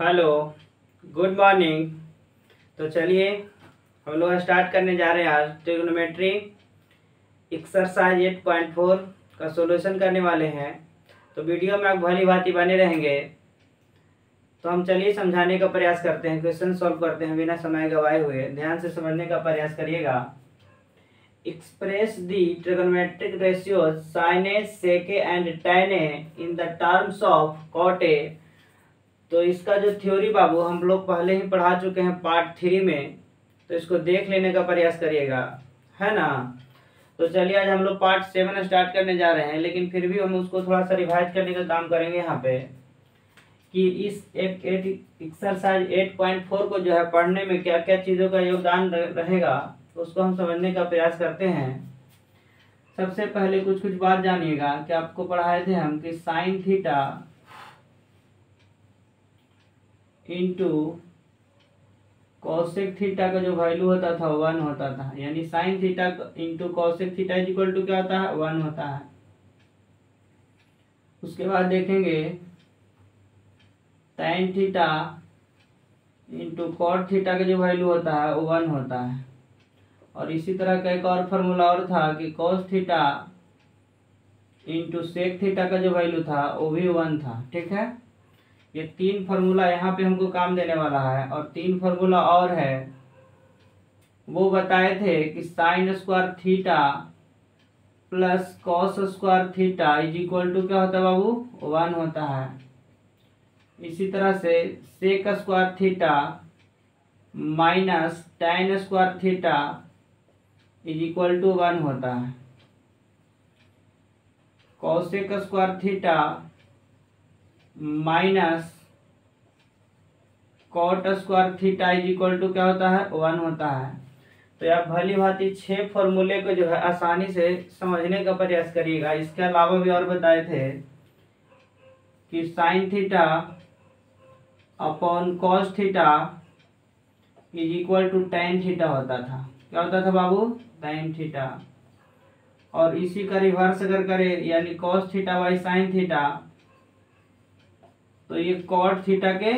Hello, good morning. तो चलिए हम लोग स्टार्ट करने जा रहे हैं आज ट्रिग्नोमेट्री एक्सरसाइज 8.4 का सॉल्यूशन करने वाले हैं। तो वीडियो में आप भली भांति बने रहेंगे। तो हम चलिए समझाने का प्रयास करते हैं, क्वेश्चन सॉल्व करते हैं बिना समय गवाए हुए। ध्यान से समझने का प्रयास करिएगा। Express the trigonometric ratios sine A, sec A and tan A in the terms of cot A. तो इसका जो थ्योरी बाबू हम लोग पहले ही पढ़ा चुके हैं पार्ट 3 में, तो इसको देख लेने का प्रयास करिएगा, है ना। तो चलिए आज हम लोग पार्ट 7 स्टार्ट करने जा रहे हैं, लेकिन फिर भी हम उसको थोड़ा सा रिवाइज करने का काम करेंगे यहाँ पे कि इस एक्सरसाइज 8.4 को जो है पढ़ने में क्या क्या चीज़ों का योगदान रहेगा, तो उसको हम समझने का प्रयास करते हैं। सबसे पहले कुछ बात जानिएगा कि आपको पढ़ाए थे हम कि sine theta into cosec theta का जो वैल्यू होता था 1 होता था, यानी sine theta into cosec theta is equal to क्या होता है, 1 होता है। उसके बाद देखेंगे tan theta into cot theta का जो वैल्यू होता है वो 1 होता है। और इसी तरह का एक और फॉर्मूला और था कि cos theta into sec theta का जो वैल्यू था वो भी 1 था। ठीक है, ये 3 फार्मूला यहाँ पे हमको काम देने वाला है। और 3 फार्मूला और है, वो बताए थे कि sine square theta plus cos square theta is equal to क्या होता है बाबू, 1 होता है। इसी तरह से sec square theta minus tan square theta is equal to 1 होता है। Cosec square theta minus cot square theta is equal to क्या होता है, 1 होता है। तो आप भली भांति 6 फॉर्मूले को जो है आसानी से समझने का प्रयास करिएगा। इसके अलावा भी और बताए थे कि sine theta upon cos theta is equal to tan theta होता था। क्या होता था बाबू, tan थीटा। और इसी का रिवर्स अगर करें यानी cos theta by sine theta, तो ये कॉट थीटा के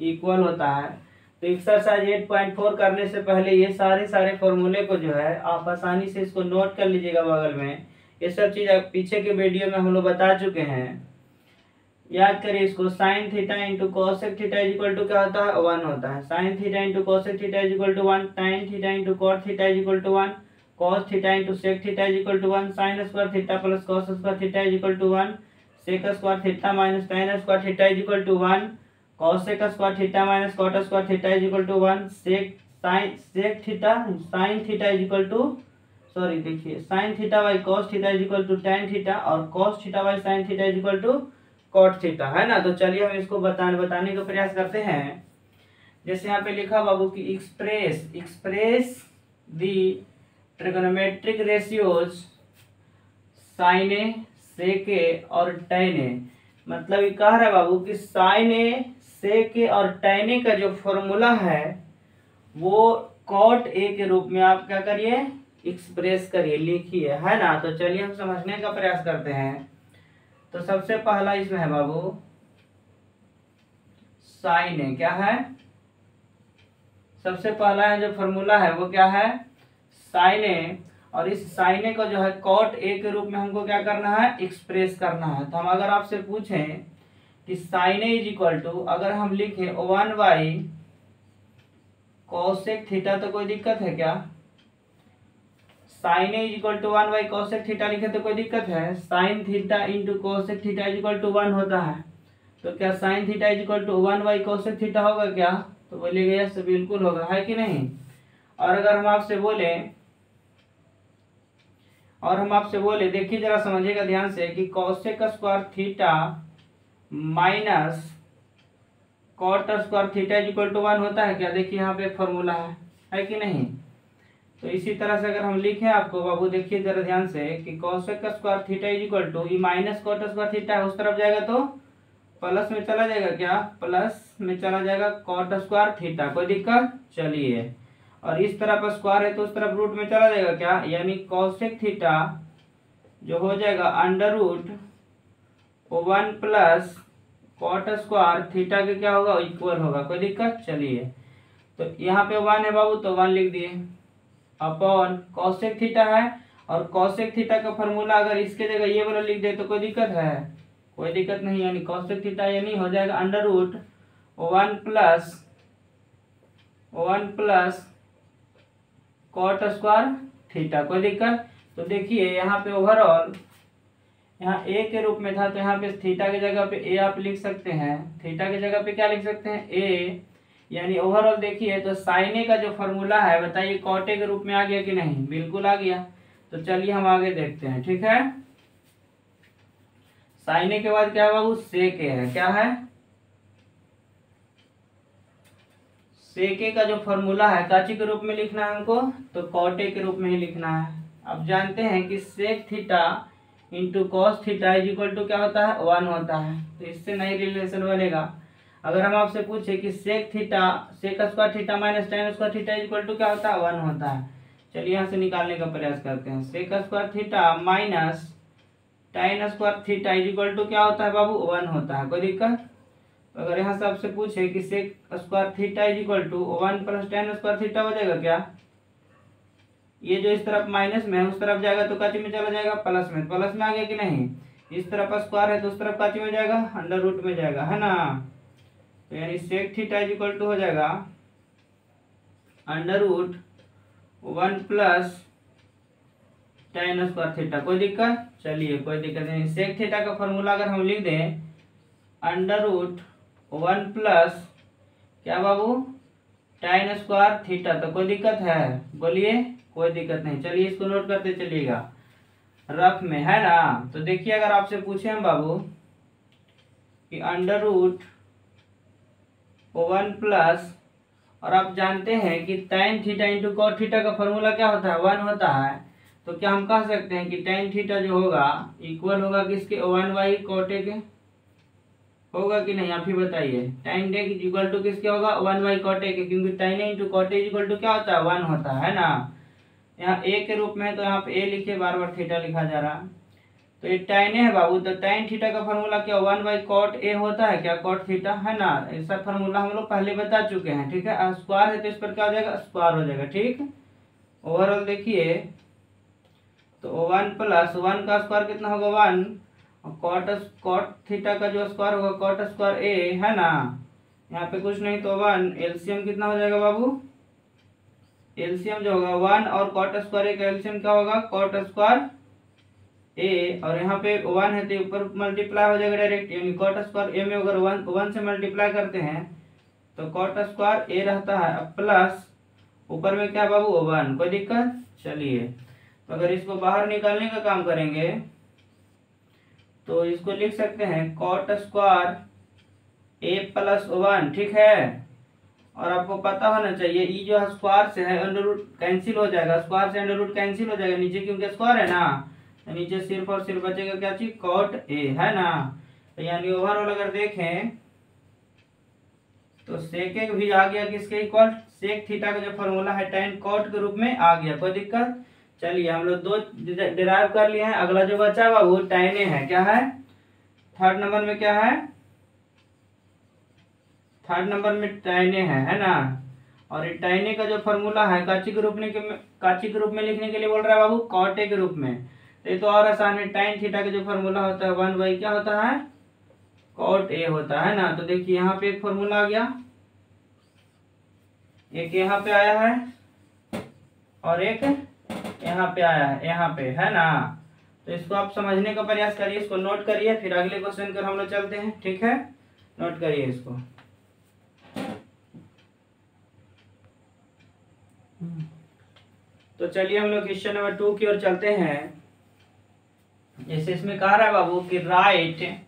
इक्वल होता है। तो एक्सरसाइज 8.4 करने से पहले ये सारे फॉर्मूले को जो है आप आसानी से इसको नोट कर लीजिएगा बगल में। ये सब चीज पीछे के वीडियो में हम लोग बता चुके हैं। याद करिए इसको, sine theta into cosec theta is equal to क्या होता है, 1 होता है। Sine theta into cosec theta is equal to 1, tan theta into cot theta is equal to 1, cos theta into sec theta is equal to 1, sine square theta plus cos square theta is equal to 1, sec square theta minus tan square theta is equal to 1, cosec square theta minus cot square theta is equal to 1, sec theta sine theta is equal to देखिए sine theta by cos theta is equal to tan theta, और cos theta by sine theta is equal to cot theta, है ना। तो चलिए हम इसको बताने का प्रयास करते हैं। जैसे यहाँ पे लिखा बाबू कि express the trigonometric ratios sine A, sec ए और tan ए। मतलब ये कह रहा है बाबू कि साइन ए, सेक ए और tan ए का जो फॉर्मूला है वो कॉट ए के रूप में आप क्या करिए, एक्सप्रेस करिए, लिखिए, है ना। तो चलिए हम समझने का प्रयास करते हैं। तो सबसे पहला इसमें है बाबू साइन ए। क्या है, सबसे पहला जो फॉर्मूला है वो क्या है, साइन ए। और इस साइन ए को जो है कॉट ए के रूप में हमको क्या करना है, एक्सप्रेस करना है। तो हम अगर आपसे पूछें कि sine A is equal to, अगर हम लिखें 1 बाई कॉसेक थीटा, तो कोई दिक्कत है क्या? Sine A is equal to 1 by cosec theta लिखे तो कोई दिक्कत है? Sine theta into cosec theta is equal to 1 होता है। तो क्या sine theta is equal to 1 by cosec theta होगा क्या? तो बोलिएगा यस, बिल्कुल होगा, है कि नहीं। और अगर हम आपसे बोले देखिए जरा समझिएगा ध्यान से कि cosec square theta minus cot square theta is equal to 1 होता है क्या? देखिए यहाँ पे एक फॉर्मूला है कि नहीं। तो इसी तरह से अगर हम लिखें आपको बाबू, देखिए जरा ध्यान से कि cosec square theta is equal to, ये माइनस कॉट स्क्वायर थीटा है, उस तरफ जाएगा तो प्लस में चला जाएगा, क्या प्लस में चला जाएगा कॉट स्क्वायर थीटा, कोई दिक्कत? चलिए, और इस तरफ स्क्वायर है तो उस तरफ रूट में चला जाएगा, क्या यानी कॉसेक थीटा जो हो जाएगा under root 1 plus cot square theta के क्या होगा, इक्वल होगा। कोई दिक्कत? चलिए, तो यहाँ पे 1 है बाबू, तो 1 लिख दिए अपॉन कॉसेक थीटा है, और कॉसेक थीटा का फॉर्मूला अगर इसके जगह ये वाला लिख दे तो कोई दिक्कत है? कोई दिक्कत नहीं, यानी कॉसेक थीटा यानी हो जाएगा under root 1 plus cot square theta. कोई दिक्कत? तो देखिए यहाँ पे ओवरऑल यहाँ ए के रूप में था, तो यहाँ पे थीटा की जगह पे ए आप लिख सकते हैं, थीटा की जगह पे क्या लिख सकते हैं, ए। यानी ओवरऑल देखिए तो साइन ए का जो फॉर्मूला है बताइए कॉट ए के रूप में आ गया कि नहीं? बिल्कुल आ गया। तो चलिए हम आगे देखते हैं, ठीक है। साइन ए के बाद क्या है बाबू, सेक ए है। क्या है? सेक ए का जो फॉर्मूला है काची के रूप में लिखना है हमको, तो कॉट ए के रूप में ही लिखना है। अब जानते हैं कि sec theta into cos theta is equal to क्या होता है, 1 होता है। तो इससे नई रिलेशन बनेगा। अगर हम आपसे पूछे कि sec square theta minus tan square theta is equal to क्या होता है, 1 होता है। चलिए यहाँ से निकालने का प्रयास करते हैं। Sec square theta minus tan square theta is equal to क्या होता है बाबू, 1 होता है। कोई दिक्कत? अगर यहाँ से आपसे पूछे कि sec square theta is equal to 1 plus tan square theta हो जाएगा क्या? ये जो इस तरफ माइनस में है उस तरफ जाएगा तो काची में चला जाएगा, प्लस में। प्लस में आ गया कि नहीं? इस तरफ स्क्वायर है तो उस तरफ काची में जाएगा, अंडर रूट में जाएगा, है ना। तो यानी sec theta is equal to हो जाएगा under root 1 plus tan square theta. कोई दिक्कत? चलिए कोई दिक्कत नहीं। सेक थीटा का फॉर्मूला अगर हम लिख दें अंडर रूट 1 प्लस क्या बाबू, टेन स्क्वायर थीटा, तो कोई दिक्कत है? बोलिए। कोई दिक्कत नहीं। चलिए इसको नोट करते चलिएगा रफ में, है ना। तो देखिए अगर आपसे पूछे हम बाबू कि अंडर रूट 1 प्लस, और आप जानते हैं कि tan theta into cot theta का फॉर्मूला क्या होता है, 1 होता है। तो क्या हम कह सकते हैं कि टेन थीटा जो होगा इक्वल होगा किसके, 1 बाई कॉट ए के? होगा कि नहीं आप ही बताइए। टेन डे इक्वल टू किसके होगा, 1 बाई कॉट ए के, क्योंकि tan into cot A equal to क्या होता है, 1 होता है ना। यहाँ ए के रूप में है तो यहाँ पे ए लिखे, बार बार थीटा लिखा जा रहा। तो ये टेन है बाबू, तो टेन थीटा का फॉर्मूला क्या 1 बाई कॉट ए होता है क्या, कॉट थीटा, है ना। ऐसा फॉर्मूला हम लोग पहले बता चुके हैं, ठीक है। स्क्वायर है तो इस पर क्या हो जाएगा, स्क्वायर हो जाएगा, ठीक। ओवरऑल देखिए तो 1 प्लस 1 का स्क्वायर कितना होगा, 1, और कॉट थीटा का जो स्क्वायर होगा कॉट स्क्वायर ए, है ना। यहाँ पे कुछ नहीं तो 1, एलसीएम कितना हो जाएगा बाबू, एलसीएम जो होगा 1 और कॉट स्क्वायर ए का एलसीएम क्या होगा, कॉट स्क्वायर ए, और यहाँ पे 1 है तो ऊपर मल्टीप्लाई हो जाएगा डायरेक्ट, यानी कॉट स्क्वायर ए में अगर 1 से मल्टीप्लाई करते हैं तो कॉट स्क्वायर ए रहता है, अब प्लस ऊपर में क्या बाबू 1। कोई दिक्कत? चलिए तो अगर इसको बाहर निकालने का काम करेंगे तो इसको लिख सकते हैं कॉट स्क्वायर ए प्लस 1, ठीक है। और आपको पता होना चाहिए ये जो स्क्वायर से है अंडर रूट कैंसिल हो जाएगा, स्क्वायर से अंडर रूट कैंसिल हो जाएगा नीचे, क्योंकि स्क्वायर है ना, तो नीचे सिर्फ और सिर्फ बचेगा क्या चीज, कॉट ए, है ना। तो यानी ओवरऑल अगर देखें तो सेक ए भी आ गया किसके इक्वल, सेक थीटा का जो फॉर्मूला है टेन कॉट के रूप में आ गया। कोई दिक्कत? चलिए हम लोग 2 डिराइव कर लिए हैं। अगला जो बचा हुआ वो टेन ए है। क्या है थर्ड नंबर में, क्या है थर्ड नंबर में टेन ए है ना। और ये टेन ए का जो फॉर्मूला है काची के रूप में लिखने के लिए बोल रहा है बाबू, कॉट ए के रूप में। तो ये तो और आसान है, टेन थीटा का जो फॉर्मूला होता है 1 बाई क्या होता है, कॉट ए होता है ना। तो देखिए यहाँ पे एक फॉर्मूला आ गया, एक यहाँ पे आया है और एक यहाँ पे आया है, यहाँ पे, है ना। तो इसको आप समझने का प्रयास करिए, इसको नोट करिए, फिर अगले क्वेश्चन पर हम लोग चलते हैं, ठीक है। नोट करिए इसको। तो चलिए हम लोग क्वेश्चन नंबर 2 की ओर चलते हैं। जैसे इसमें कह रहा है बाबू कि right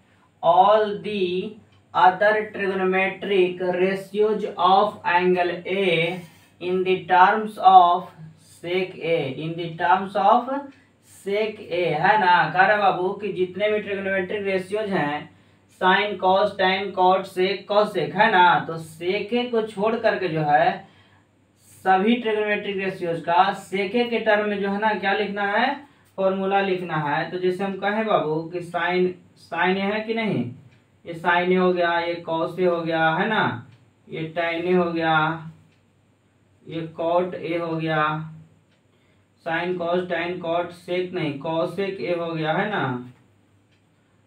all the other trigonometric ratios of angle A in the terms of sec A, in the terms of sec A, है ना। कह रहा है बाबू कि जितने भी ट्रिग्नोमेट्रिक रेशियोज हैं, sine cos tan cot sec cosec, है ना, तो सेक ए को छोड़ करके जो है सभी ट्रिग्नोमेट्रिक रेशियोज का सेक ए के टर्म में जो है ना क्या लिखना है, फॉर्मूला लिखना है। तो जैसे हम कहें बाबू कि साइन ए है कि नहीं, ये साइन ए हो गया, ये कॉस ए हो गया, है ना, ये टाइन ए हो गया, ये कॉट ए हो गया, साइन कॉस टाइन कॉट सेक नहीं कॉसेक ए हो गया, है ना।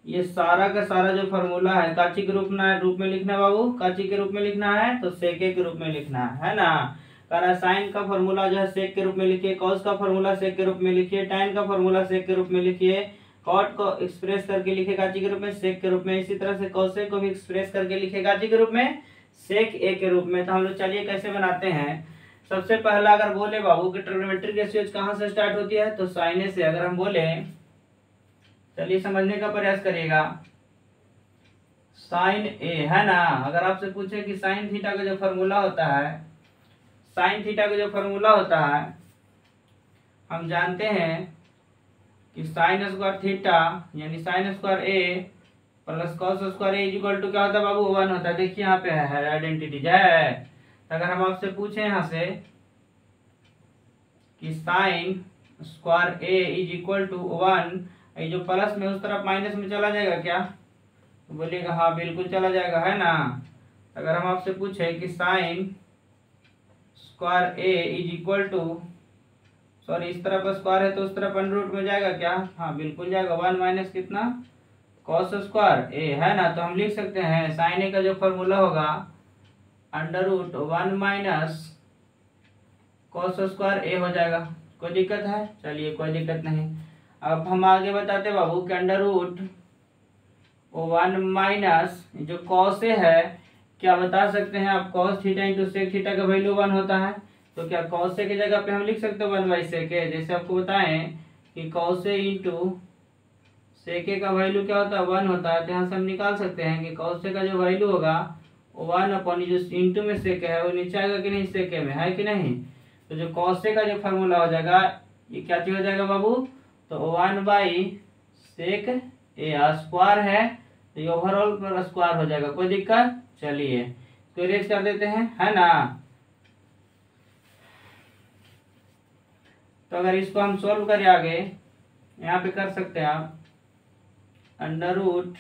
ये सारा का सारा जो फॉर्मूला है काची के रूप में लिखना है बाबू, काची के रूप में लिखना है तो सेके के रूप में लिखना है ना। कारण साइन का फॉर्मूला जो है सेक के रूप में लिखिए, कॉस का फॉर्मूला सेक के रूप में लिखिए, टाइन का फॉर्मूला सेक के रूप में लिखिए, कॉट को एक्सप्रेस करके लिखे काची के रूप में सेक के रूप में, इसी तरह से कॉसेक को भी एक्सप्रेस करके लिखे काची के रूप में सेक ए के रूप में। तो हम लोग चलिए कैसे बनाते हैं। सबसे पहला अगर बोले बाबू कि ट्रिग्नोमेट्रिक रेशियो कहाँ से स्टार्ट होती है तो साइन ए से। अगर हम बोले, चलिए समझने का प्रयास करिएगा, साइन ए, है ना। अगर आपसे पूछे कि साइन थीटा का जो फॉर्मूला होता है, साइन थीटा का जो फॉर्मूला होता है, हम जानते हैं कि साइन स्क्वायर थीटा यानी sine square A plus cos square A equal to क्या होता है बाबू, 1 होता है। देखिए यहाँ पे है आइडेंटिटी है। तो अगर हम आपसे पूछे यहाँ से कि sine square A is equal to 1, ये जो प्लस में उस तरफ माइनस में चला जाएगा क्या, तो बोलिएगा हाँ बिल्कुल चला जाएगा, है ना। अगर हम आपसे पूछे कि sine square A is equal to, sorry इस तरफ स्क्वायर है तो उस तरफ अंडर रूट में जाएगा क्या, हाँ बिल्कुल जाएगा, 1 माइनस कितना कॉस स्क्वायर ए, है ना। तो हम लिख सकते हैं साइन ए का जो फॉर्मूला होगा under root 1 minus cos square A हो जाएगा। कोई दिक्कत है, चलिए कोई दिक्कत नहीं। अब हम आगे बताते बाबू कि अंडर रूट 1 माइनस जो कॉस ए है, क्या बता सकते हैं आप, cos theta into sec theta का वैल्यू 1 होता है, तो क्या कॉस ए की जगह पे हम लिख सकते हैं 1 बाई सेक ए। जैसे आपको बताएं कि कॉस ए इंटू सेक ए का वैल्यू क्या होता है, 1 होता है। तो यहाँ से हम निकाल सकते हैं कि कॉस ए का जो वैल्यू होगा 1 अपॉन जो इंटू में सेक है वो नीचे आएगा कि नहीं, सेक ए में, है कि नहीं। तो जो कॉस ए का जो फॉर्मूला हो जाएगा ये क्या चीज हो जाएगा बाबू, तो 1 बाई सेक ए स्क्वायर है, तो ये ओवरऑल पर स्क्वायर हो जाएगा। कोई दिक्कत, चलिए तो इरेज कर देते हैं, है ना। तो अगर इसको हम सॉल्व करें आगे, यहाँ पे कर सकते हैं आप अंडर रूट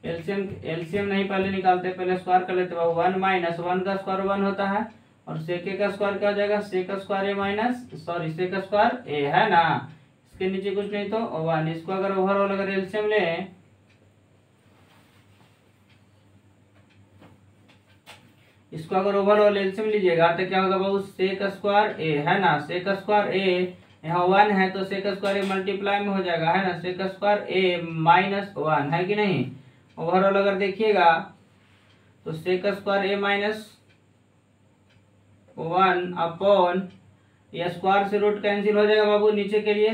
एलसीएम नहीं पहले निकालते, पहले स्क्वायर कर लेते हैं। 1 माइनस 1 का स्क्वायर 1 होता है और सेक ए का स्क्वायर क्या हो जाएगा, सेक square A minus sorry sec square A, है ना। इसके नीचे कुछ नहीं तो 1। इसको अगर ओवरऑल अगर एलसीएम लें, इसको अगर ओवरऑल एलसीएम लीजिएगा तो क्या होगा बाबू, सेक स्क्वायर ए, है ना। सेक स्क्वायर ए यहाँ 1 है तो सेक स्क्वायर ए मल्टीप्लाई में हो जाएगा, है ना। सेक स्क्वायर ए माइनस 1, है कि नहीं। ओवरऑल अगर देखिएगा तो सेक स्क्वायर ए माइनस 1 अपॉन ये स्क्वायर से रूट कैंसिल हो जाएगा बाबू नीचे के लिए,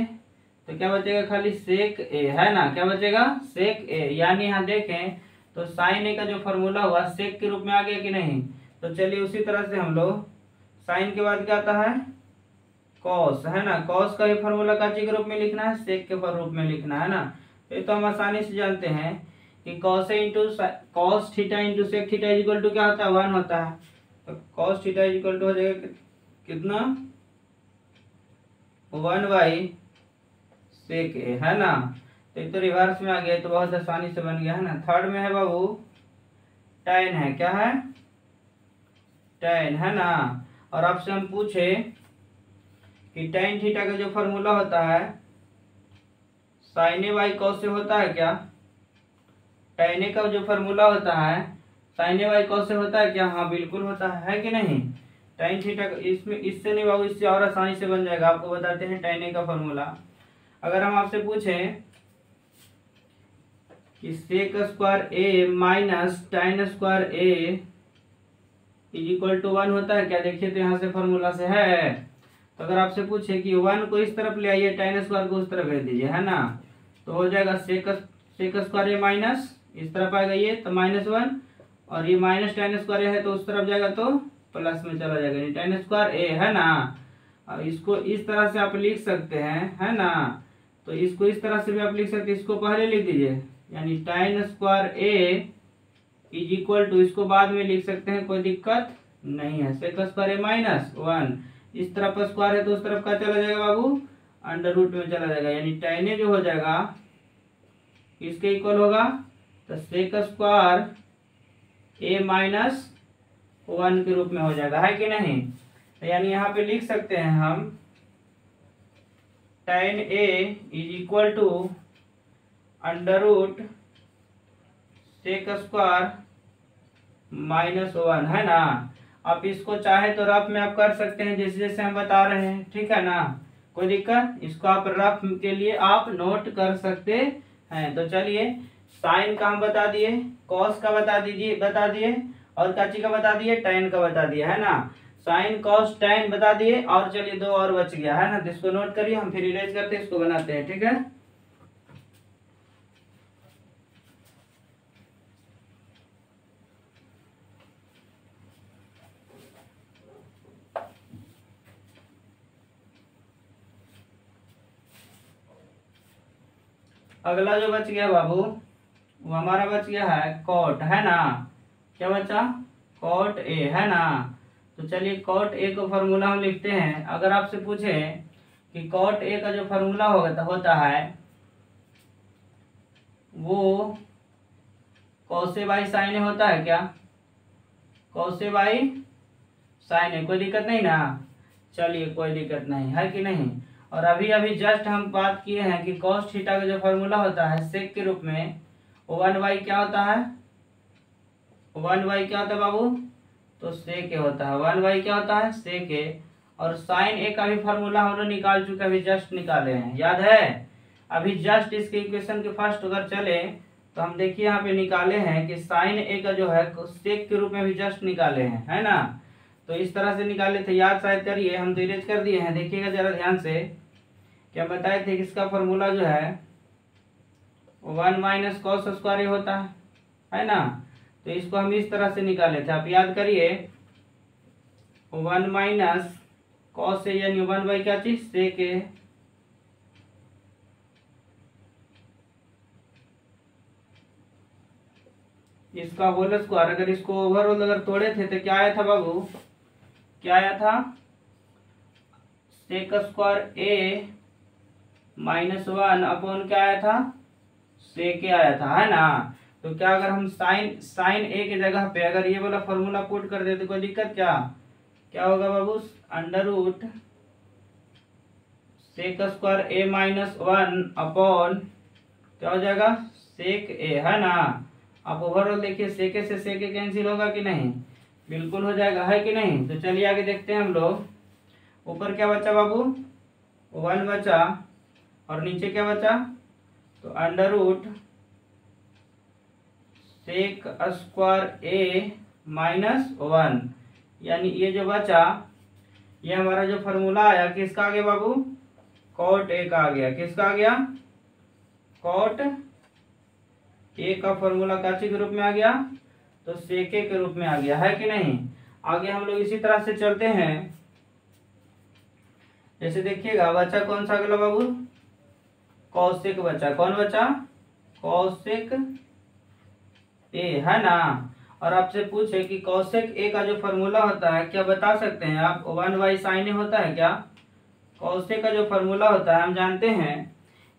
तो क्या बचेगा खाली सेक ए, है ना। क्या बचेगा, सेक ए। यानी यहाँ देखें तो साइन ए का जो फॉर्मूला हुआ सेक के रूप में आ गया कि नहीं। तो चलिए उसी तरह से हम लोग साइन के बाद क्या आता है, कॉस, है ना। कॉस का भी फॉर्मूला काची के रूप में लिखना है, सेक के रूप में लिखना है ना। ये तो हम आसानी से जानते हैं कि cos A into cos theta into sec theta equal to क्या होता है, 1 होता है। तो कॉस थीटा इक्वल टू हो जाएगा कितना, 1 बाई सेक ए, है ना। तो ये तो रिवर्स में आ गया, तो बहुत आसानी से बन गया, है ना। थर्ड में है बाबू tan है, क्या है, tan, है ना। और आपसे हम पूछे कि tan थीटा का जो फॉर्मूला होता है साइन ए बाई कॉस से होता है क्या, tan ए का जो फॉर्मूला होता है साइन ए बाई कॉस से होता है क्या, हाँ बिल्कुल होता है कि नहीं। tan थीटा इसमें इससे नहीं बाबू, इससे और आसानी से बन जाएगा। आपको बताते हैं tan ए का फॉर्मूला। अगर हम आपसे पूछें कि sec square A minus tan square A is equal to 1 होता है क्या, देखिए तो यहाँ से फॉर्मूला से है। तो अगर आपसे पूछे कि 1 को इस तरफ ले आइए, टाइन स्क्वायर को उस तरफ भेज दीजिए, है ना। तो हो जाएगा सेक स्क्वायर ए माइनस इस तरफ आएगा ये तो -1, और ये माइनस टाइन स्क्वायर है तो उस तरफ जाएगा तो प्लस में चला जाएगा, यानी टाइन स्क्वायर ए, है ना। और इसको इस तरह से आप लिख सकते हैं, है ना। तो इसको इस तरह से भी आप लिख सकते हैं, इसको पहले लिख दीजिए यानी tan square A is equal to, इसको बाद में लिख सकते हैं, कोई दिक्कत नहीं है, सेक स्क्वायर ए माइनस 1। इस तरफ स्क्वायर है तो उस तरफ क्या चला जाएगा बाबू, अंडर रूट में चला जाएगा, यानी tan ए जो हो जाएगा इसके इक्वल होगा तो सेक स्क्वायर ए माइनस 1 के रूप में हो जाएगा, है कि नहीं। तो यानी यहाँ पे लिख सकते हैं हम tan a is equal to under root sec square -1, है ना। आप इसको चाहे तो रफ में आप कर सकते हैं जैसे जैसे हम बता रहे हैं, ठीक है ना, कोई दिक्कत। इसको आप रफ के लिए आप नोट कर सकते हैं। तो चलिए साइन का हम बता दिए, कॉस का बता दिए और काची का बता दिए, टैन का बता दिए, है ना। साइन कॉस टैन बता दिए और चलिए 2 और बच गया, है ना। तो इसको नोट करिए, हम फिर इरेज करते हैं, इसको बनाते हैं, ठीक है। अगला जो बच गया बाबू वो हमारा बच गया है कॉट, है ना। क्या बचा, कॉट ए, है ना। तो चलिए कॉट ए को फॉर्मूला हम लिखते हैं। अगर आपसे पूछे कि कॉट ए का जो फॉर्मूला होता है वो कॉस ए बाई साइन ए होता है क्या, कॉस ए बाई साइन ए, कोई दिक्कत नहीं ना। चलिए कोई दिक्कत नहीं, है कि नहीं। और अभी अभी जस्ट हम बात किए हैं कि कॉस थीटा का जो फॉर्मूला होता है सेक के रूप में, 1/, क्या होता है 1/, क्या होता है बाबू, तो सेक ए होता है। 1/, क्या होता है सेक ए। और साइन ए का भी फॉर्मूला हम लोग निकाल चुके, अभी जस्ट निकाले हैं, याद है। अभी जस्ट इसके इक्वेशन के फर्स्ट अगर चले तो हम देखिए यहाँ पे निकाले हैं कि साइन ए का जो है सेक के रूप में भी जस्ट निकाले हैं, है ना। तो इस तरह से निकाले थे, याद शायद करिए, हम तो इरेज कर दिए हैं। देखिएगा जरा ध्यान से, क्या बताए थे कि इसका फॉर्मूला जो है 1 माइनस कॉस स्क्वायर ए होता है ना। तो इसको हम इस तरह से निकाले थे, आप याद करिए। 1 माइनस कॉस ए यानी 1/, क्या चीज सेक ए, इसका होल स्क्वायर। अगर इसको ओवरऑल अगर तोड़े थे तो क्या आया था बाबू, क्या आया था, सेक स्क्वायर ए -1 अपॉन क्या आया था, सेक ए आया था, है ना। तो क्या अगर हम साइन ए की जगह पे अगर ये वाला फॉर्मूला पुट कर देते, कोई दिक्कत क्या होगा बाबू, अंडर रूट सेक स्क्वायर ए -1 अपॉन क्या हो जाएगा, सेक ए, है ना। आप ओवरऑल देखिए सेके से सेके कैंसिल होगा कि नहीं, बिल्कुल हो जाएगा, है कि नहीं। तो चलिए आगे देखते हैं हम लोग। ऊपर क्या बचा बाबू, 1 बचा और नीचे क्या बचा, तो अंडर रूट सेक स्क्वायर ए -1, यानी ये जो बचा ये हमारा जो फॉर्मूला आया किसका आ गया बाबू, कॉट ए का आ गया। किसका आ गया, कॉट ए का फॉर्मूला काची के रूप में आ गया, तो सेके के रूप में आ गया, है कि नहीं। आगे हम लोग इसी तरह से चलते हैं। जैसे देखिएगा बचा कौन सा अगला बाबू, कॉसेक बचा। कौन बचा, कॉसेक ए, है ना। और आपसे पूछे कि कॉसेक ए का जो फॉर्मूला होता है क्या बता सकते हैं आप, 1/, साइन ए होता है क्या। कॉसेक का जो फॉर्मूला होता है हम जानते हैं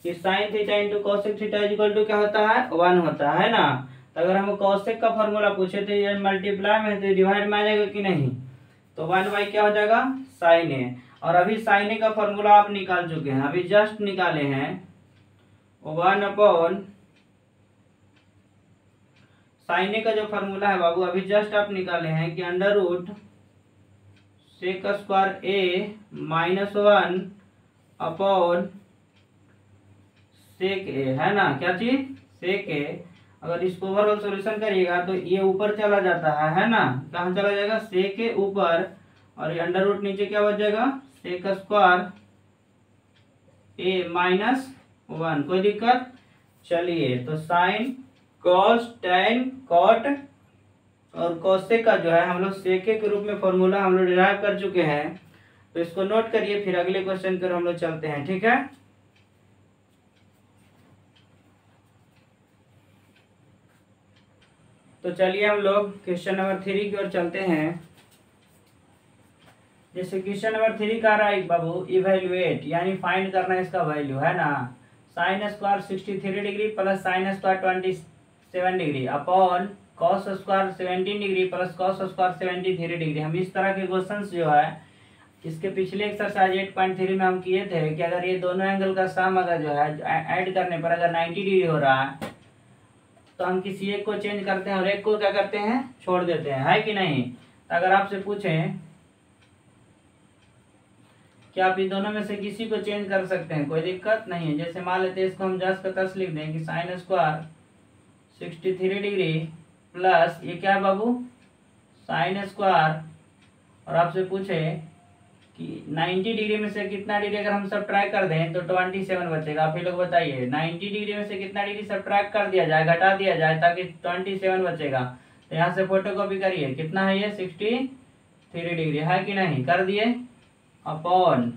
कि sine theta into cosec theta is equal to क्या होता है, 1 होता है ना। तो अगर हम कॉसेक का फॉर्मूला पूछे तो ये मल्टीप्लाई में तो डिवाइड में आ जाएगा कि नहीं, तो 1/, क्या हो जाएगा, साइन ए। और अभी साइन ए का फॉर्मूला आप निकाल चुके हैं, अभी जस्ट निकाले हैं 1 अपॉन साइन ए का जो फॉर्मूला है बाबू अभी जस्ट आप निकाले हैं कि under root sec square A -1 upon sec A, है ना। क्या चीज, सेक ए। अगर इसको ओवरऑल सॉल्यूशन करिएगा तो ये ऊपर चला जाता है ना। कहाँ चला जाएगा, सेक ए ऊपर, और ये अंडर रूट नीचे क्या बच जाएगा, सेक स्क्वायर ए -1, कोई दिक्कत। चलिए तो साइन कॉस टैन कॉट और कॉसेक का जो है हम लोग सेके के रूप में फॉर्मूला हम लोग डिराइव कर चुके हैं। तो इसको नोट करिए, फिर अगले क्वेश्चन पर हम लोग चलते हैं, ठीक है। तो चलिए हम लोग क्वेश्चन नंबर 3 की ओर चलते हैं। जैसे क्वेश्चन नंबर 3 का रहा है बाबू, इवेल्युएट यानी फाइंड करना इसका वैल्यू, है ना। Sine square 63 degree plus sine square 7 degree upon cos square 17 degree plus cos square 73 degree. हम इस तरह के क्वेश्चंस जो है इसके पिछले एक्सरसाइज 8.3 में हम किए थे कि अगर ये दोनों एंगल का सम अगर जो है ऐड करने पर अगर 90 डिग्री हो रहा है तो हम किसी एक को चेंज करते हैं और एक को क्या करते हैं, छोड़ देते हैं, है कि नहीं। तो अगर आपसे पूछें कि आप इन दोनों में से किसी को चेंज कर सकते हैं, कोई दिक्कत नहीं है। जैसे मान लेते हैं इसको हम जस्ट का तस लिख दें कि साइन स्क्वायर 63 डिग्री प्लस ये क्या है बाबू, साइन स्क्वायर, और आपसे पूछे कि 90 डिग्री में से कितना डिग्री अगर हम सब्ट्रैक्ट कर दें तो 27 बचेगा। आप ही लोग बताइए 90 डिग्री में से कितना डिग्री सब्ट्रैक्ट कर दिया जाए, घटा दिया जाए ताकि 27 बचेगा। तो यहाँ से फोटोकॉपी करिए, कितना है ये 63 डिग्री, है कि नहीं, कर दिए, अपॉन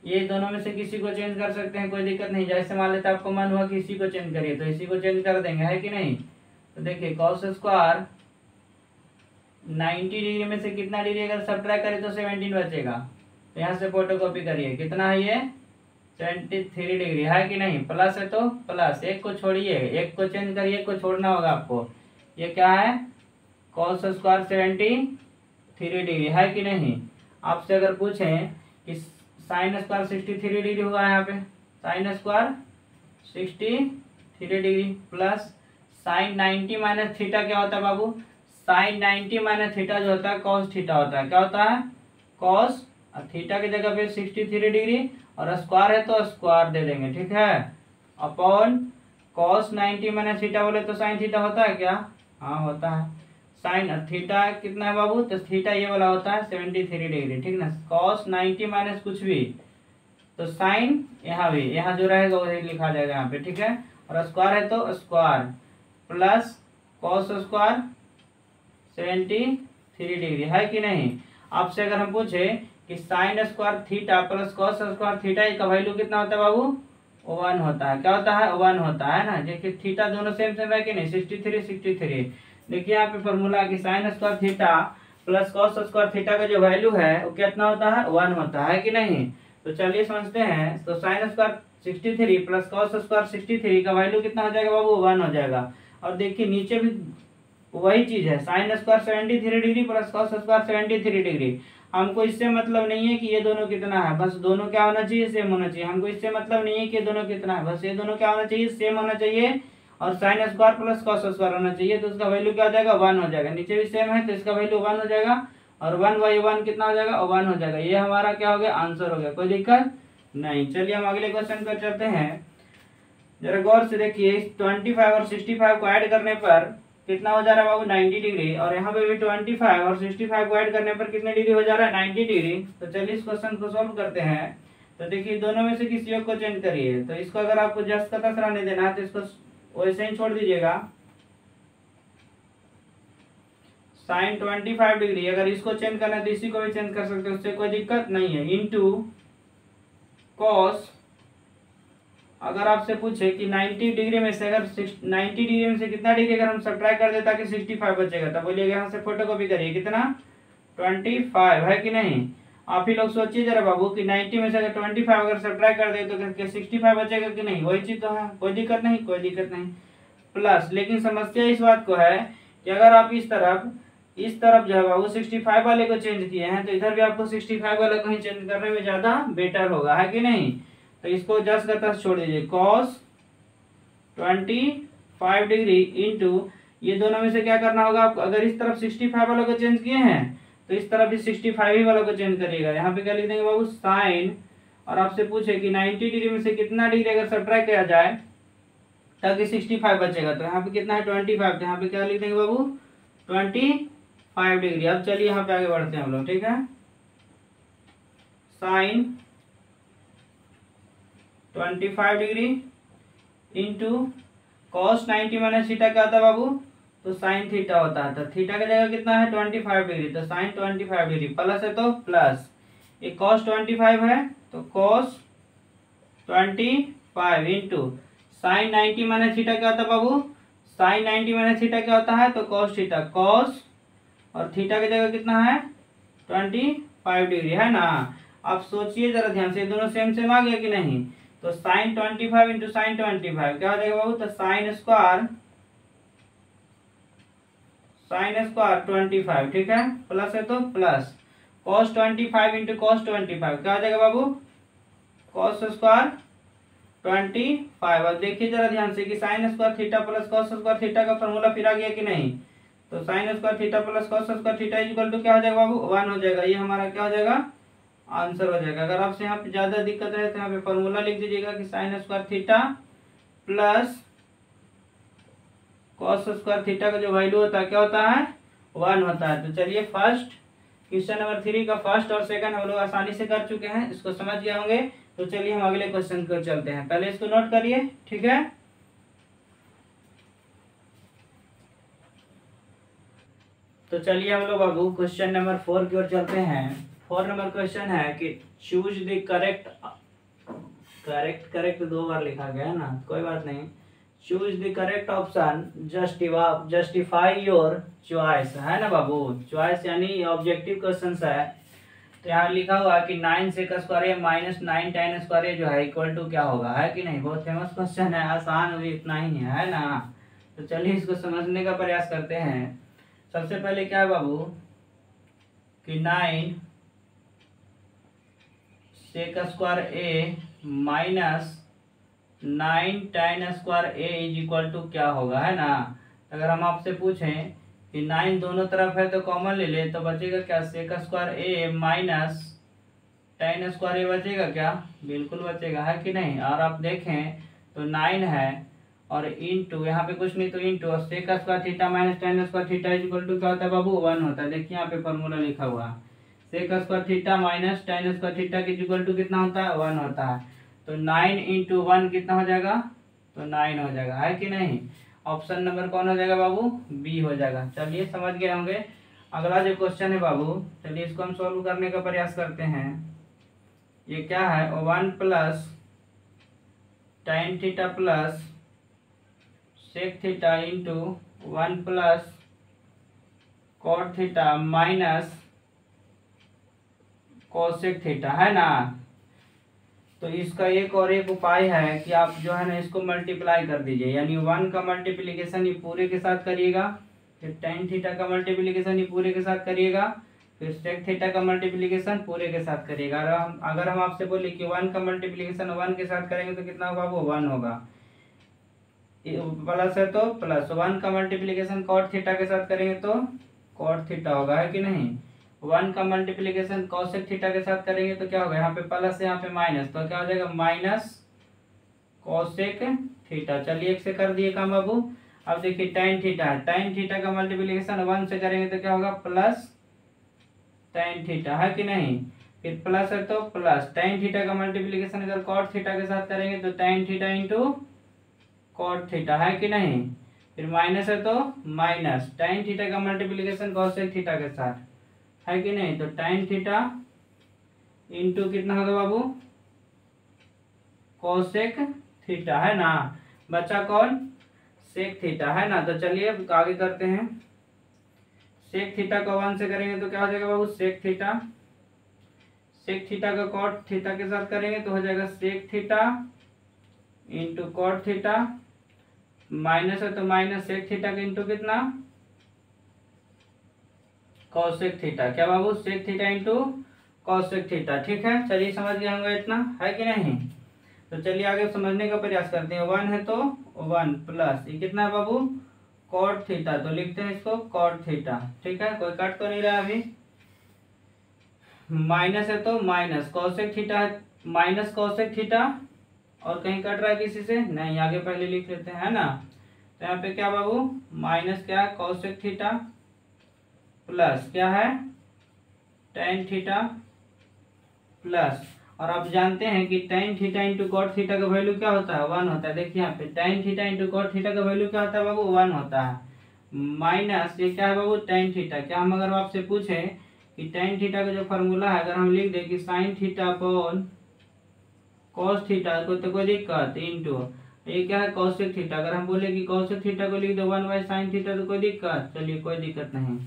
ये दोनों में से किसी को चेंज कर सकते हैं, कोई दिक्कत नहीं। जैसे मान लेते आपको मन हुआ कि इसी को चेंज करिए तो इसी को चेंज कर देंगे, है कि नहीं। तो देखिए कॉस स्क्वायर 90 डिग्री में से कितना डिग्री अगर सब्ट्रैक्ट करें तो 17 बचेगा। तो यहाँ से फोटोकॉपी करिए, कितना है ये 73 डिग्री, है कि नहीं, प्लस है तो प्लस, एक को छोड़िए, एक को चेंज करिए, एक को छोड़ना होगा आपको। ये क्या है कॉस स्क्वायर 73 डिग्री, है कि नहीं। आपसे अगर पूछें कि साइन स्क्वायर 63 डिग्री हुआ है, यहाँ पे sine square 63 degree plus sign 90 minus theta क्या होता है बाबू, साइन 90 माइनस थीटा जो होता है कॉस थीटा होता है, क्या होता है कॉस, और थीटा की जगह पे 63 डिग्री और स्क्वायर है तो स्क्वायर दे देंगे, ठीक है, अपॉन कॉस 90 माइनस थीटा बोले तो साइन थीटा होता है क्या, हाँ होता है। साइन थीटा कितना है बाबू, तो थीटा ये वाला होता है 73 डिग्री, ठीक ना। कॉस 90 माइनस कुछ भी तो साइन यहाँ भी, यहाँ जो रहेगा वही लिखा जाएगा यहाँ पे, ठीक है, और स्क्वायर है तो square plus cos square 73 degree, है कि नहीं। आपसे अगर हम पूछे कि sine square theta plus cos square theta का वैल्यू कितना होता है बाबू, 1 होता है, क्या होता है 1 होता है ना। देखिए थीटा दोनों सेम सेम है कि नहीं, 63। देखिए यहाँ पे फॉर्मूला कि sine square theta plus cos square theta का जो वैल्यू है वो कितना होता है 1 होता है कि नहीं। तो चलिए समझते हैं, तो sine square 63 plus cos square 63 का वैल्यू कितना हो जाएगा बाबू, 1 हो जाएगा। और देखिए नीचे भी वही चीज है, sine square 73 degree plus cos square 73 degree. हमको इससे मतलब नहीं है कि ये दोनों कितना है, बस दोनों क्या होना चाहिए, सेम होना चाहिए। हमको इससे मतलब नहीं है कि ये दोनों कितना है, बस ये दोनों क्या होना चाहिए, सेम होना चाहिए, और sine square plus cos square होना चाहिए। तो उसका वैल्यू क्या हो जाएगा 1 हो जाएगा, नीचे भी सेम है तो इसका वैल्यू 1 हो जाएगा, और 1/1 कितना हो जाएगा 1 हो जाएगा। ये हमारा क्या हो गया, आंसर हो गया, कोई दिक्कत नहीं। चलिए हम अगले क्वेश्चन पर चलते हैं, जरा गौर से देखिए। 25 और 65 को ऐड करने पर कितना हो जा रहा है बाबू 90 डिग्री, और यहाँ पे भी 25 और 65 को ऐड करने पर कितने डिग्री हो जा रहा है 90 डिग्री। तो चलिए इस क्वेश्चन को सॉल्व करते हैं। तो देखिए दोनों में से किसी एक को चेंज करिए, तो इसको अगर आपको जस्ट का तस रहने देना है तो इसको वैसे ही छोड़ दीजिएगा। साइन 25 डिग्री अगर इसको चेंज करना है तो इसी को भी चेंज कर सकते हैं, उससे कोई दिक्कत नहीं है, इंटू कॉस। अगर आपसे पूछे कि 90 डिग्री में से अगर 90 डिग्री में से कितना डिग्री अगर हम सब्ट्रैक्ट कर दे ताकि 65 बचेगा, तब बोलिएगा यहाँ से फोटोकॉपी करिए, कितना 25, है कि नहीं। आप ही लोग सोचिए जरा बाबू कि 90 में से अगर 25 अगर सब्ट्रैक्ट कर दे तो 65 बचेगा कि नहीं, वही चीज तो है, कोई दिक्कत नहीं, कोई दिक्कत नहीं। प्लस लेकिन समस्या इस बात को है कि अगर आप इस तरफ जो है बाबू 65 वाले को चेंज किए हैं तो इधर भी आपको 65 वाले को ही चेंज करने में ज्यादा बेटर होगा, है कि नहीं। तो इसको जस्ट का तस छोड़ दीजिए, कॉस 25 डिग्री इंटू ये दोनों में से क्या करना होगा आपको, अगर इस तरफ 65 वालों को चेंज किए हैं तो इस तरफ भी 65 ही वालों को चेंज करिएगा। यहाँ पे क्या लिख देंगे बाबू साइन, और आपसे पूछे कि 90 डिग्री में से कितना डिग्री अगर सब्ट्रैक्ट किया जाए ताकि 65 बचेगा, तो यहाँ पे कितना है 25, तो यहाँ पे क्या लिख देंगे बाबू 25 डिग्री। अब चलिए यहाँ पे आगे बढ़ते हैं हम लोग, ठीक है। Sine 25 degree into cos 90 minus theta क्या होता है बाबू, तो साइन थीटा होता है। तो थीटा की जगह कितना है 25 डिग्री, तो साइन 25 डिग्री, प्लस है तो प्लस, ये कॉस 25 है तो cos 25 into sine 90 minus theta क्या होता है बाबू, साइन 90 माइनस थीटा क्या होता है तो कॉस थीटा, कॉस और थीटा की जगह कितना है 25 डिग्री, है ना। आप सोचिए जरा ध्यान से, दोनों सेम सेम आ गया कि नहीं। तो साइन 25 इंटू साइन 25 क्या हो जाएगा बाबू, तो साइन स्क्वायर 25, ठीक है, प्लस है तो प्लस कॉस 25 इंटू कॉस 25 क्या हो जाएगा बाबू, कॉस स्क्वायर 25। अब देखिए जरा ध्यान से कि sine square theta plus cos square theta का फॉर्मूला फिर आ गया कि नहीं। तो sine square theta plus cos square theta equal to क्या हो जाएगा बाबू, 1 हो जाएगा। ये हमारा क्या हो जाएगा, आंसर हो जाएगा। अगर आपसे यहाँ पे ज्यादा दिक्कत है तो यहाँ पे फॉर्मूला लिख दीजिएगा कि sine square theta plus cos square theta का जो वैल्यू होता है क्या होता है, 1 होता है। तो चलिए फर्स्ट क्वेश्चन नंबर 3 का फर्स्ट और सेकंड हम लोग आसानी से कर चुके हैं, इसको समझ गए होंगे। तो चलिए हम अगले क्वेश्चन को चलते हैं, पहले इसको नोट करिए, ठीक है। तो चलिए हम लोग बाबू क्वेश्चन नंबर 4 की ओर चलते हैं। 4 नंबर क्वेश्चन है कि चूज द करेक्ट 2 बार लिखा गया है ना, कोई बात नहीं। Choose the correct option, justify your choice, है ना बाबू। चॉइस यानी ऑब्जेक्टिव क्वेश्चन है। तो यहाँ लिखा हुआ है कि 9 sec square minus 9 tan square जो है इक्वल टू क्या होगा, है कि नहीं। बहुत फेमस क्वेश्चन है, आसान भी इतना ही है ना। तो चलिए इसको समझने का प्रयास करते हैं। सबसे पहले क्या है बाबू कि 9 sec square A minus 9 tan square A is equal to क्या होगा, है ना। अगर हम आपसे पूछें कि 9 दोनों तरफ है तो कॉमन ले ले, तो बचेगा क्या, सेक square A minus tan square ए बचेगा क्या, बिल्कुल बचेगा, है कि नहीं। और आप देखें तो 9 है और इंटू यहाँ पे कुछ नहीं तो इंटू और sec square theta minus tan square theta equal to क्या होता है बाबू, 1 होता है। देखिए यहाँ पे फॉर्मूला लिखा हुआ है, sec square theta minus tan square theta की इक्वल टू कितना होता है, 1 होता है। तो 9 इंटू 1 कितना हो जाएगा, तो 9 हो जाएगा, है कि नहीं। ऑप्शन नंबर कौन हो जाएगा बाबू, बी हो जाएगा। चलिए समझ गए होंगे। अगला जो क्वेश्चन है बाबू, चलिए इसको हम सॉल्व करने का प्रयास करते हैं। ये क्या है, 1 plus tan theta plus sec theta into 1 plus cot theta minus cosec theta, है ना। तो इसका एक और एक उपाय है कि आप जो है ना इसको मल्टीप्लाई कर दीजिए, यानी 1 का मल्टीप्लिकेशन ये पूरे के साथ करिएगा, फिर tan थीटा का मल्टीप्लिकेशन ये पूरे के साथ करिएगा, फिर सेक थीटा का मल्टीप्लिकेशन पूरे के साथ करिएगा। अगर हम आपसे बोले कि 1 का मल्टीप्लिकेशन 1 के साथ करेंगे तो कितना होगा, वो 1 होगा। प्लस है तो प्लस 1 का मल्टीप्लिकेशन कॉट थीटा के साथ करेंगे तो कॉट थीटा होगा, है कि नहीं। 1 का मल्टीप्लिकेशन कॉसेक थीटा के साथ करेंगे तो क्या होगा, यहाँ पे प्लस है यहाँ पे माइनस, तो क्या हो जाएगा माइनस कॉसेक थीटा। चलिए एक से कर दिए काम बाबू। अब देखिए tan थीटा है, tan थीटा का मल्टीप्लिकेशन 1 से करेंगे तो क्या होगा, प्लस tan थीटा, है कि नहीं। फिर प्लस है तो प्लस tan थीटा का मल्टीप्लिकेशन अगर कॉट थीटा के साथ करेंगे तो tan theta into cot theta, है कि नहीं। फिर माइनस है तो माइनस tan थीटा का मल्टीप्लिकेशन कॉसेक थीटा के साथ, है कि नहीं। तो tan थीटा इंटू कितना होगा बाबू, कोसेक थीटा, है ना। बचा कौन, सेक थीटा, है ना। तो चलिए आगे करते हैं। सेक थीटा को 1 से करेंगे तो क्या हो जाएगा बाबू, सेक थीटा। सेक थीटा का कॉट थीटा के साथ करेंगे तो हो जाएगा sec theta into cot theta, minus है तो माइनस सेक थीटा का इंटू कितना, कॉसेक थीटा। क्या बाबू, sec theta into cosec theta, ठीक है। चलिए समझ गए होंगे इतना, है कि नहीं। तो चलिए आगे समझने का प्रयास करते हैं। 1 है तो 1 प्लस ये कितना है बाबू, कॉट थीटा, तो लिखते हैं इसको कॉट थीटा, ठीक है। कोई कट तो नहीं रहा अभी। माइनस है तो माइनस कॉसेक थीटा है, माइनस कॉसेक थीटा, और कहीं कट रहा है किसी से नहीं, आगे पहले लिख लेते हैं, है ना। तो यहाँ पे क्या बाबू, माइनस क्या है कॉसेक थीटा प्लस क्या है tan थीटा प्लस, और आप जानते हैं कि tan theta into cot theta का वैल्यू क्या होता है, 1 होता है। देखिए यहाँ पे tan theta into cot theta का वैल्यू क्या होता है बाबू, 1 होता है। माइनस ये क्या है बाबू, tan थीटा। क्या हम अगर आपसे पूछें कि tan थीटा का जो फॉर्मूला है अगर हम लिख दें कि sine theta upon cos theta को, तो कोई दिक्कत, इंटू ये क्या है कॉसेक थीटा। अगर हम बोले कि कॉसेक थीटा को लिख दो 1/sin थीटा तो कोई दिक्कत, चलिए कोई दिक्कत नहीं,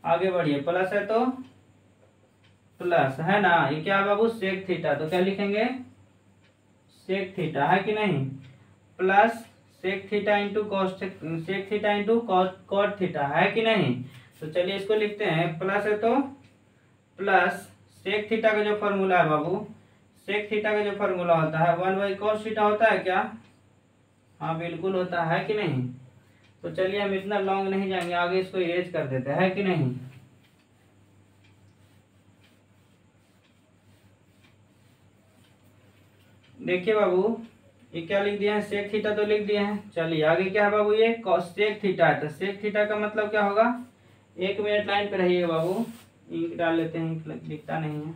आगे बढ़िए। प्लस है तो प्लस, है ना। ये क्या बाबू, सेक थीटा, तो क्या लिखेंगे सेक थीटा, है कि नहीं, plus sec theta into sec theta into cot theta, है कि नहीं। तो चलिए इसको लिखते हैं, प्लस है तो प्लस सेक थीटा का जो फॉर्मूला है बाबू, सेक थीटा का जो फॉर्मूला होता है 1/cos थीटा होता है क्या, हाँ बिल्कुल होता है कि नहीं। तो चलिए हम इतना लॉन्ग नहीं जाएंगे, आगे इसको इरेज कर देते हैं, है कि नहीं। देखिए बाबू ये क्या लिख दिया है, सेक थीटा तो लिख दिया है। चलिए आगे क्या है बाबू, ये सेक थीटा है। तो सेक थीटा का मतलब क्या होगा, 1 मिनट लाइन पे रहिएगा बाबू, इंक डाल लेते हैं, इंक दिखता नहीं है।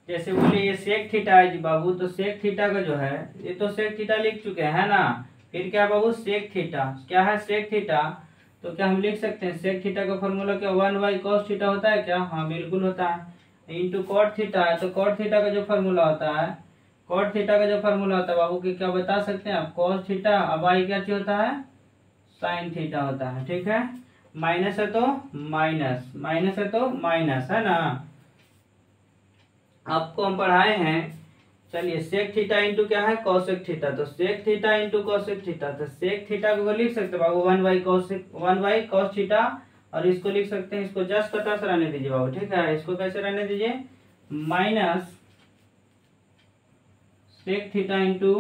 जैसे बोले ये सेक थीटा है जी बाबू, तो सेक थीटा का जो है, ये तो सेक थीटा लिख चुके हैं ना, फिर क्या बाबू सेक थीटा, क्या है सेक थीटा, तो क्या हम लिख सकते हैं सेक थीटा का फॉर्मूला क्या 1/cos थीटा होता है क्या, हाँ बिल्कुल होता है। इंटू कॉट थीटा है, तो कॉट थीटा का जो फॉर्मूला होता है, कॉट थीटा का जो फॉर्मूला होता है बाबू की क्या बता सकते हैं आप, कॉस थीटा, अब आई क्या चीज होता है, साइन थीटा होता है, ठीक है। माइनस है तो माइनस, माइनस है तो माइनस, है ना, आपको हम पढ़ाए हैं। चलिए सेक थीटा इंटू क्या है, कॉसेक थीटा, तो sec theta into cosec theta, तो सेक थीटा को लिख सकते बाबू 1/cos थीटा, और इसको लिख सकते हैं, इसको जस्ट कटा से रहने दीजिए बाबू, ठीक है, इसको कैसे रहने दीजिए, minus sec theta into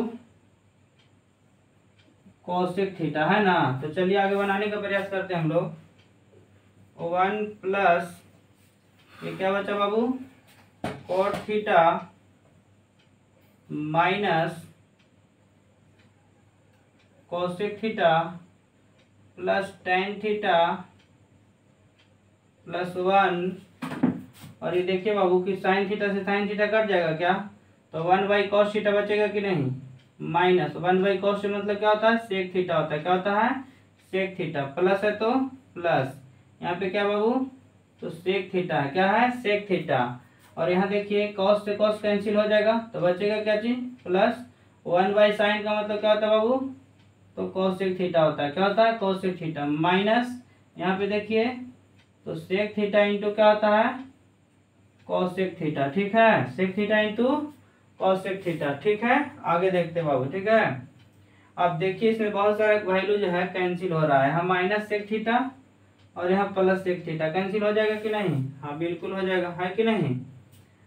cosec theta, है ना। तो चलिए आगे बनाने का प्रयास करते हैं हम लोग, 1 प्लस ये क्या बचा बाबू, cot theta minus cosec theta plus tan theta plus 1, और ये देखिए बाबू कि साइन थीटा से साइन थीटा कट जाएगा क्या, तो 1/cos थीटा बचेगा कि नहीं, माइनस 1/cos मतलब क्या होता है, सेक थीटा होता है, क्या होता है, सेक थीटा, प्लस है तो प्लस, यहाँ पे क्या बाबू, तो सेक थीटा है, क्या है, सेक थीटा, और यहाँ देखिए कॉस से कॉस कैंसिल हो जाएगा, तो बचेगा क्या चीज, प्लस 1/sin का मतलब क्या होता है बाबू, तो कोसेक थीटा होता है, क्या होता है, कोसेक थीटा, माइनस यहाँ पे देखिए तो सेक थीटा इंटू क्या होता है, कोसेक थीटा, ठीक है, sec theta into cosec theta, ठीक है। आगे देखते हैं बाबू, ठीक है। अब देखिए इसमें बहुत सारे वैल्यू जो है कैंसिल हो रहा है, यहाँ माइनस सेक थीटा और यहाँ प्लस सेक थीटा कैंसिल हो जाएगा कि नहीं, हाँ बिल्कुल हो जाएगा, है कि नहीं।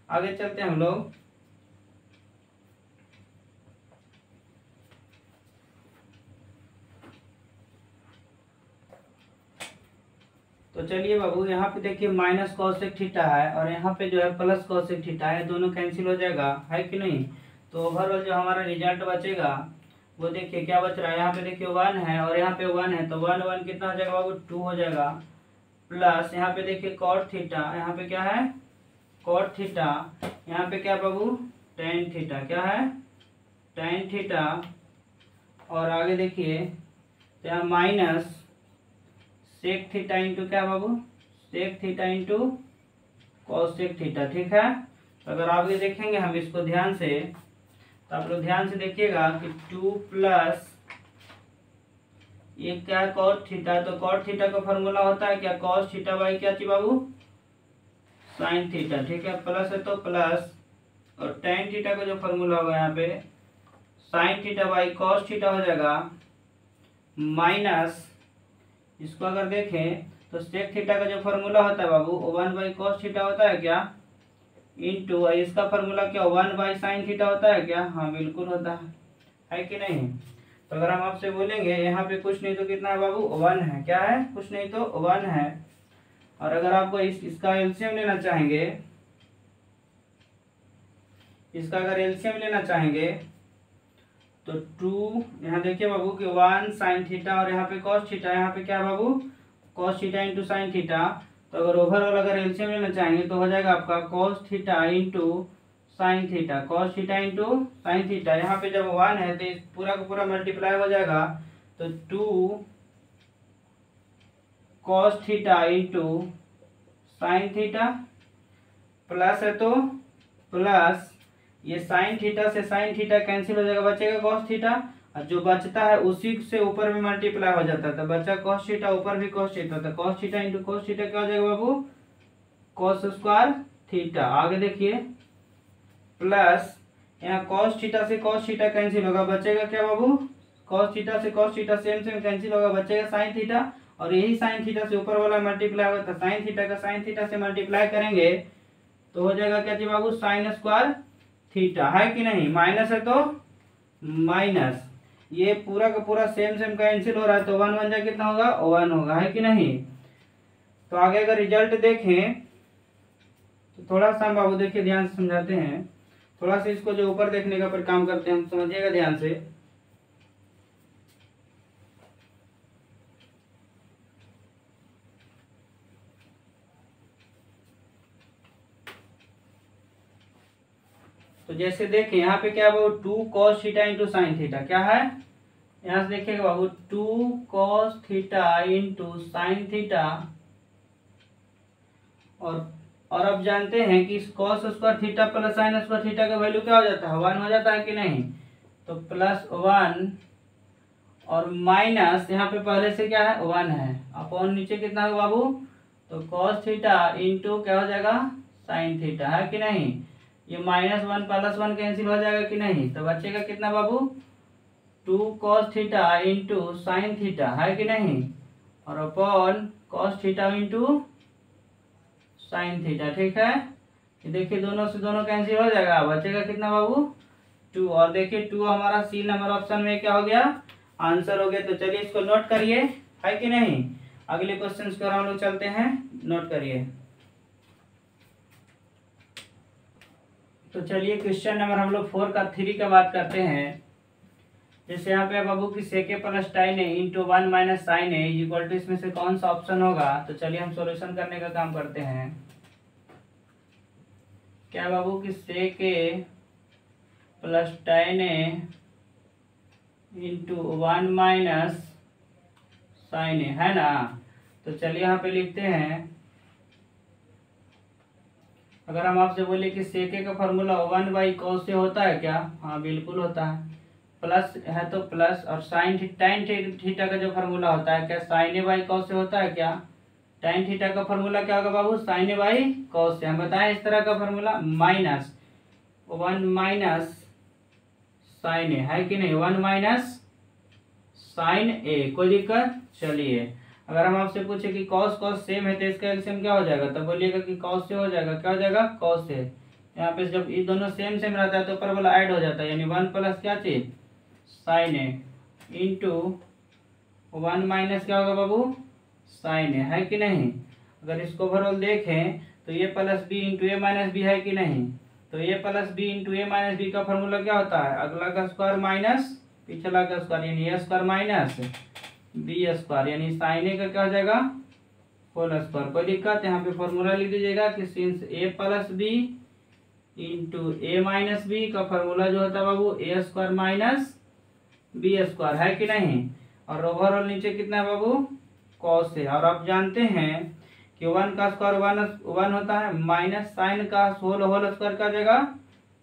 आगे चलते हैं हम लोग, तो चलिए बाबू यहाँ पे देखिए माइनस कोसेक थीटा है और यहाँ पे जो है प्लस कोसेक थीटा है, दोनों कैंसिल हो जाएगा, है कि नहीं। तो ओवरऑल जो हमारा रिजल्ट बचेगा वो देखिए क्या बच रहा है, यहाँ पे देखिए 1 है और यहाँ पे 1 है, तो 1 कितना हो जाएगा बाबू, 2 हो जाएगा, प्लस यहाँ पे देखिए कॉट थीटा, यहाँ पे क्या है, कॉट थीटा, यहाँ पे क्या बाबू, टेन थीटा, क्या है, टेन थीटा, और आगे देखिए तो यहाँ माइनस सेक थीटा इंटू क्या बाबू, sec theta into cosec theta, ठीक है। तो अगर आगे देखेंगे हम इसको ध्यान से, तो आप लोग ध्यान से देखिएगा कि 2 प्लस ये क्या है, कॉट थीटा, तो कॉट थीटा का फॉर्मूला होता है क्या, कॉस थीटा बाई क्या थी बाबू, साइन थीटा, ठीक है, प्लस है तो प्लस, और टेन थीटा का जो फॉर्मूला होगा यहाँ पे sign theta by cos theta हो जाएगा, माइनस इसको अगर देखें तो सेक थीटा का जो फॉर्मूला होता है बाबू 1/cos थीटा होता है क्या, इंटू इसका फॉर्मूला क्या 1/sin थीटा होता है क्या, हाँ बिल्कुल होता है कि नहीं। तो अगर हम आपसे बोलेंगे यहाँ पे कुछ नहीं तो कितना है बाबू, 1 है, क्या है, कुछ नहीं तो 1 है, और अगर आपको इसका एलसीएम लेना चाहेंगे, इसका अगर एलसीएम लेना चाहेंगे तो 2 यहाँ देखिए बाबू कि 1 sin थीटा और यहाँ पे cos थीटा, यहाँ पे क्या बाबू, cos theta into sine theta, तो अगर ओवरऑल अगर एलसीएम लेना चाहेंगे तो हो जाएगा आपका cos theta into sine theta, cos theta into sine theta, यहाँ पे जब 1 है तो इस पूरा का पूरा मल्टीप्लाई हो जाएगा, तो 2 cos theta into sine theta, plus है तो प्लस ये साइन थीटा से साइन थीटा कैंसिल हो जाएगा, बचेगा cos थीटा, और जो बचता है उसी से ऊपर में मल्टीप्लाई हो जाता है, तो बचा cos थीटा, ऊपर भी cos थीटा, तो cos theta into cos theta क्या हो जाएगा बाबू, cos स्क्वायर थीटा, आगे देखिए प्लस यहाँ कॉस थीटा से कॉस थीटा कैंसिल होगा, बचेगा क्या बाबू, कॉस थीटा से cos theta same same cancel होगा, बचेगा साइन थीटा, और यही साइन थीटा से ऊपर वाला मल्टीप्लाई होगा, तो साइन थीटा का साइन थीटा से मल्टीप्लाई करेंगे तो हो जाएगा क्या जी बाबू, साइन स्क्वायर थीटा, है कि नहीं, माइनस है तो माइनस, ये पूरा का पूरा सेम सेम कैंसिल हो रहा है, तो वन वन जा कितना होगा, वन होगा, है कि नहीं। तो आगे अगर रिजल्ट देखें तो थोड़ा सा हम बाबू देखिए ध्यान से समझाते हैं, थोड़ा सा इसको जो ऊपर देखने का पर काम करते हैं, हम समझिएगा ध्यान से। तो जैसे देखें यहाँ पे क्या बाबू, 2 cos theta into sine theta, क्या है, यहाँ से देखिएगा बाबू 2 cos theta into sine theta, और अब जानते हैं कि cos square theta plus sign square theta का वैल्यू क्या हो जाता है, 1 हो जाता है कि नहीं, तो प्लस 1 और माइनस यहाँ पे पहले से क्या है 1 है, अपॉन नीचे कितना है बाबू, तो cos थीटा इंटू क्या हो जाएगा साइन थीटा, है कि नहीं, ये -1 प्लस 1 कैंसिल हो जाएगा कि नहीं, तो बचेगा कितना बाबू, 2 cos theta into sine theta, है कि नहीं, और upon cos theta into sine theta, ठीक है। ये देखिए दोनों से दोनों कैंसिल हो जाएगा, बचेगा कितना बाबू 2, और देखिए 2 हमारा सी नंबर ऑप्शन में क्या हो गया, आंसर हो गया। तो चलिए इसको नोट करिए, है कि नहीं, अगले क्वेश्चन की ओर हम लोग चलते हैं, नोट करिए। तो चलिए क्वेश्चन नंबर हम लोग 4 का 3 का बात करते हैं। जैसे यहाँ पे बाबू की सेके प्लस टाइन है इंटू 1 माइनस साइन है इक्वल टू, इसमें से कौन सा ऑप्शन होगा, तो चलिए हम सॉल्यूशन करने का काम करते हैं। क्या बाबू की सेके प्लस टाइन है इंटू 1 माइनस साइन है ना, तो चलिए यहाँ पे लिखते हैं, अगर हम आपसे बोले कि सेके का फॉर्मूला 1/cos से होता है क्या, हाँ बिल्कुल होता है, प्लस है तो प्लस, और साइन टाइन थीटा का जो फॉर्मूला होता है क्या sin/cos से होता है क्या, टाइन थीटा का फॉर्मूला क्या होगा बाबू sin/cos से, हम बताएं इस तरह का फॉर्मूला, -1 माइनस साइन ए, है कि नहीं, 1 माइनस साइन ए, कोई दिक्कत। चलिए अगर हम आपसे पूछे कि cos cos सेम है तो इसका एलसीएम क्या हो जाएगा, तब बोलिएगा कि cos से हो जाएगा, क्या हो जाएगा cos से, यहाँ पे जब ये दोनों सेम सेम रहता है तो ऊपर वाला ऐड हो जाता है, यानी 1 प्लस क्या चीज साइन ए इंटू 1 माइनस क्या होगा बाबू साइन ए, है कि नहीं। अगर इसको ओवरऑल देखें तो ये प्लस बी इंटू ए माइनस बी, है कि नहीं, तो ए प्लस बी इंटू ए माइनस बी का फॉर्मूला क्या होता है, अगला का स्क्वायर माइनस पिछला का स्क्वायर, यानी ए स्क्वायर माइनस बी स्क्वायर, यानी साइन ए का क्या हो जाएगा होल स्क्वायर, कोई दिक्कत। यहाँ पे फॉर्मूला लिख दीजिएगा कि सिंस ए प्लस बी इंटू ए माइनस बी का फॉर्मूला जो होता है बाबू ए स्क्वायर माइनस बी स्क्वायर, है कि नहीं, और ओवरऑल नीचे कितना है बाबू कॉस है, और आप जानते हैं कि 1 का स्क्वायर 1 होता है, माइनस साइन का होल स्क्वायर का जगह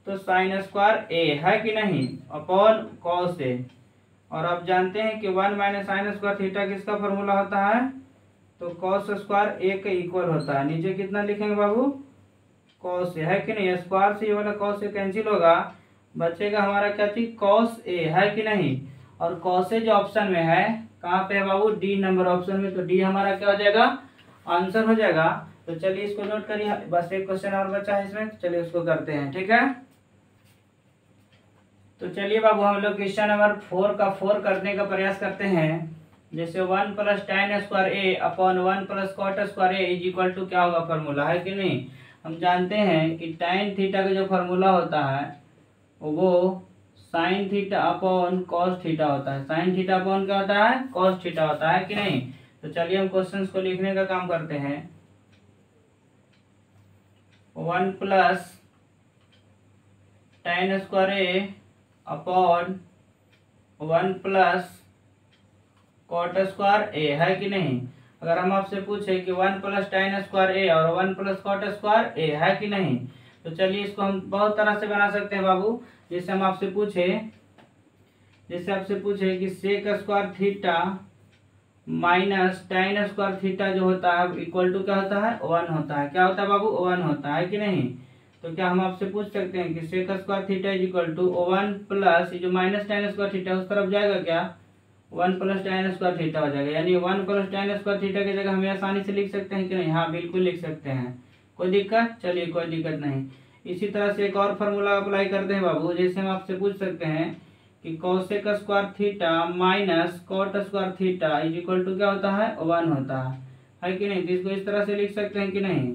तो साइन स्क्वायर ए, है कि नहीं, अपॉन कॉस ए, और आप जानते हैं कि 1 माइनस साइन स्क्वायर थीटा किसका फॉर्मूला होता है, तो कॉस स्क्वायर ए के इक्वल होता है, नीचे कितना लिखेंगे बाबू कॉस ए, है कि नहीं, स्क्वायर से ये वाला कॉस ए कैंसिल होगा, बचेगा हमारा क्या चीज कॉस ए, है कि नहीं, और कॉस ए जो ऑप्शन में है कहाँ पे है बाबू डी नंबर ऑप्शन में, तो डी हमारा क्या हो जाएगा आंसर हो जाएगा। तो चलिए इसको नोट करिए, बस एक क्वेश्चन और बचा है इसमें, चलिए उसको करते हैं, ठीक है। तो चलिए बाबू हम लोग क्वेश्चन नंबर 4 का 4 करने का प्रयास करते हैं। जैसे 1 plus tan square A upon 1 plus cot square A is equal to क्या होगा फॉर्मूला, है कि नहीं। हम जानते हैं कि tan थीटा का जो फॉर्मूला होता है वो sign theta upon cos theta होता है, साइन थीटा अपॉन क्या होता है कॉस थीटा होता है कि नहीं। तो चलिए हम क्वेश्चंस को लिखने का काम करते हैं। 1 plus tan square A upon 1 plus cot square A, है कि नहीं। अगर हम आपसे पूछे कि 1 प्लस tan स्क्वायर ए और 1 प्लस कॉट स्क्वायर ए, है कि नहीं, तो चलिए इसको हम बहुत तरह से बना सकते हैं बाबू। जैसे हम आपसे पूछे कि sec square theta minus tan square theta जो होता है इक्वल टू क्या होता है 1 होता है। क्या होता है बाबू 1 होता है कि नहीं। तो क्या हम आपसे पूछ सकते हैं कि sec square theta is equal to 1 plus ये जो माइनस tan स्क्वायर थीटा उस तरफ जाएगा क्या 1 प्लस tan स्क्वायर थीटा हो जाएगा, यानी 1 प्लस tan स्क्वायर थीटा की जगह हम आसानी से लिख सकते हैं कि नहीं। हाँ बिल्कुल लिख सकते हैं, कोई दिक्कत, चलिए कोई दिक्कत नहीं। इसी तरह से एक और फार्मूला अप्लाई करते हैं बाबू। जैसे हम आपसे पूछ सकते हैं कि cosec square theta minus cot square theta is equal to क्या होता है 1 होता है कि नहीं। तो इसको इस तरह से लिख सकते हैं कि नहीं,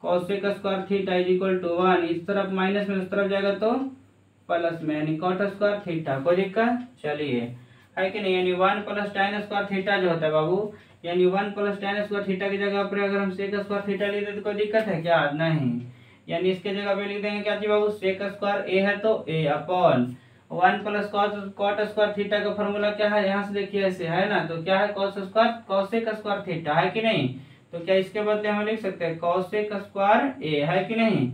cosec square theta is equal to 1, इस तरफ माइनस में उस तरफ जाएगा तो प्लस में, यानी कॉट स्क्वायर थीटा। कोई दिक्कत, चलिए है कि नहीं। यानी 1 प्लस tan स्क्वायर थीटा जो होता है बाबू, यानी 1 प्लस tan स्क्वायर थीटा की जगह पर अगर हम सेक स्क्वायर थीटा लिख देते तो कोई दिक्कत है क्या, नहीं। यानी इसके जगह पे लिख देंगे क्या जी बाबू, सेक स्क्वायर ए है तो A upon 1 plus cot square theta का फॉर्मूला क्या है, यहाँ से देखिए ऐसे है ना, तो क्या है cos square cosec square theta, है कि नहीं। तो क्या इसके बदले हम लिख सकते हैं कोसेक स्क्वायर ए, है कि नहीं।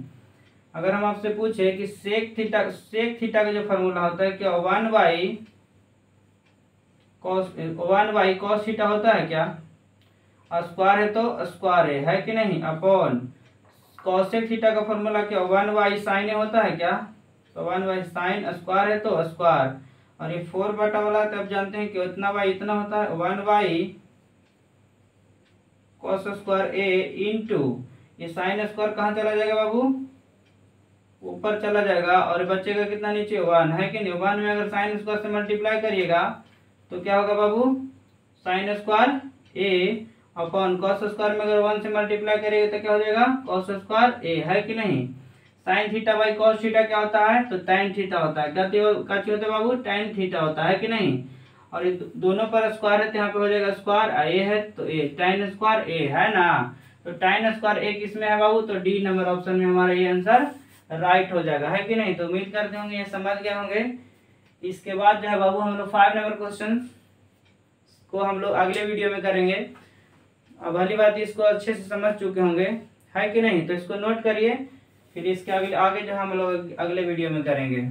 अगर हम आपसे पूछे कि सेक थीटा का जो फॉर्मूला होता है क्या 1 बाई कॉस थीटा होता है क्या, स्क्वायर है तो स्क्वायर है कि नहीं, अपॉन कोसेक थीटा का फॉर्मूला क्या 1 बाई साइन होता है क्या, तो 1 बाई साइन स्क्वायर है तो स्क्वायर, और ये 4 बटा वाला है तो आप जानते हैं कि इतना बाई इतना होता है 1 by cos square A into ये साइन स्क्वायर कहाँ चला जाएगा बाबू, ऊपर चला जाएगा और बचेगा कितना नीचे 1, है कि नहीं। 1 में अगर साइन स्क्वायर से मल्टीप्लाई करिएगा तो क्या होगा बाबू sign square A upon cos square में अगर 1 से मल्टीप्लाई करेंगे तो क्या हो जाएगा कॉस स्क्वायर ए, है कि नहीं। Sign theta by cos theta क्या होता है, तो tan थीटा होता है। क्या होता है बाबू tan थीटा होता है कि नहीं। और ये दोनों पर स्क्वायर है तो यहाँ पे हो जाएगा स्क्वायर, ए है तो ए, tan स्क्वायर ए है ना। तो tan स्क्वायर ए किसमें है बाबू, तो डी नंबर ऑप्शन में हमारा ये आंसर राइट हो जाएगा, है कि नहीं। तो उम्मीद करते होंगे ये समझ गए होंगे। इसके बाद जो है बाबू हम लोग 5 नंबर क्वेश्चन को हम लोग अगले वीडियो में करेंगे। अब भली बात इसको अच्छे से समझ चुके होंगे, है कि नहीं। तो इसको नोट करिए, फिर इसके आगे जो हम लोग अगले वीडियो में करेंगे।